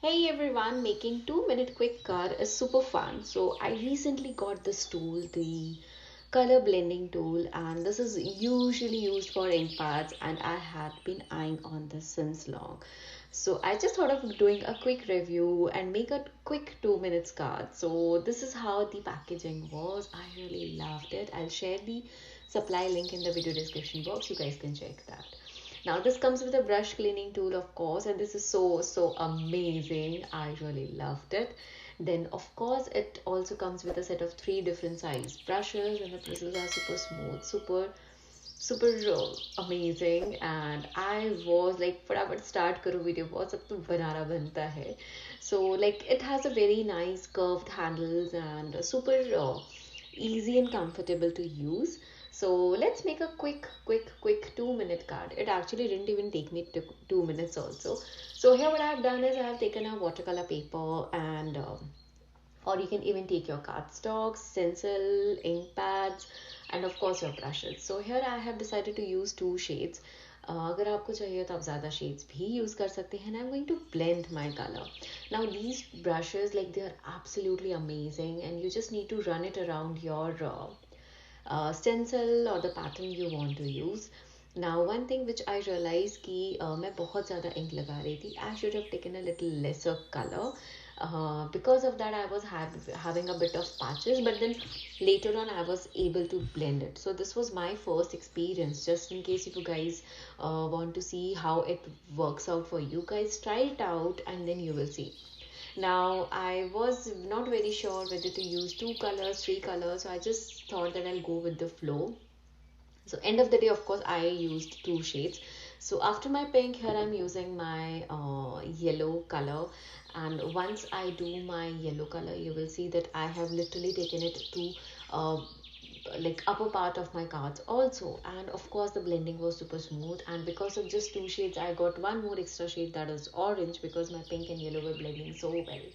Hey everyone, making 2 minute quick card is super fun. So I recently got this tool, the color blending tool, and this is usually used for ink pads, and I had been eyeing on this since long. So I just thought of doing a quick review and make a quick 2 minutes card. So this is how the packaging was. I really loved it. I'll share the supply link in the video description box. You guys can check that. Now this comes with a brush cleaning tool, of course, and this is so amazing. I really loved it. Then of course it also comes with a set of three different size brushes, and the bristles are super smooth, super amazing. And I was like, फटाफट start करो video, बहुत सब तो बनाना बनता है. So like it has a very nice curved handles and super easy and comfortable to use. So let's make a quick 2 minute card. It actually didn't even take me 2 minutes also. So here what I have done is I have taken a watercolor paper and or you can even take your cardstock, stencil, ink pads, and of course your brushes. So here I have decided to use two shades. अगर आपको चाहिए तो आप ज़्यादा shades भी use कर सकते हैं. And I'm going to blend my color. Now these brushes, like, they are absolutely amazing, and you just need to run it around your stencil or the pattern you want to use. Now one thing which I realized कि मैं बहुत ज़्यादा ink लगा रही थी. I should have taken a little lesser color. Because of that I was having a bit of patches, but then later on I was able to blend it. So this was my first experience. Just in case if you guys want to see how it works out for you guys, try it out and then you will see. Now I was not very sure whether to use two colors, three colors, so I just thought that I'll go with the flow. So end of the day, of course, I used two shades. So after my pink, here I'm using my yellow color, and once I do my yellow color, you will see that I have literally taken it to like upper part of my cards also. And of course the blending was super smooth, and because of just two shades I got one more extra shade, that is orange, because my pink and yellow were blending so well.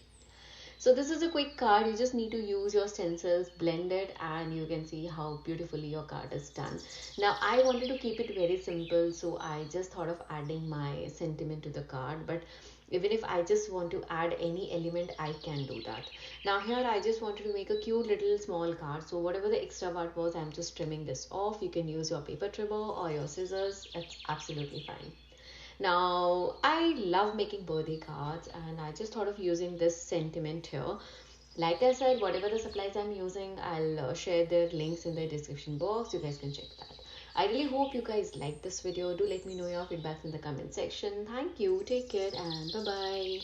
So this is a quick card. You just need to use your stencils, blend it, and you can see how beautifully your card is done. Now I wanted to keep it very simple, so I just thought of adding my sentiment to the card. But even if I just want to add any element, I can do that. Now here I just wanted to make a cute little small card. So whatever the extra part was, I'm just trimming this off. You can use your paper trimmer or your scissors. It's absolutely fine. Now, I love making birthday cards, and I just thought of using this sentiment here. Like I said, whatever the supplies I'm using, I'll share their links in the description box. You guys can check that. I really hope you guys like this video. Do let me know your feedbacks in the comment section. Thank you. Take care and bye bye.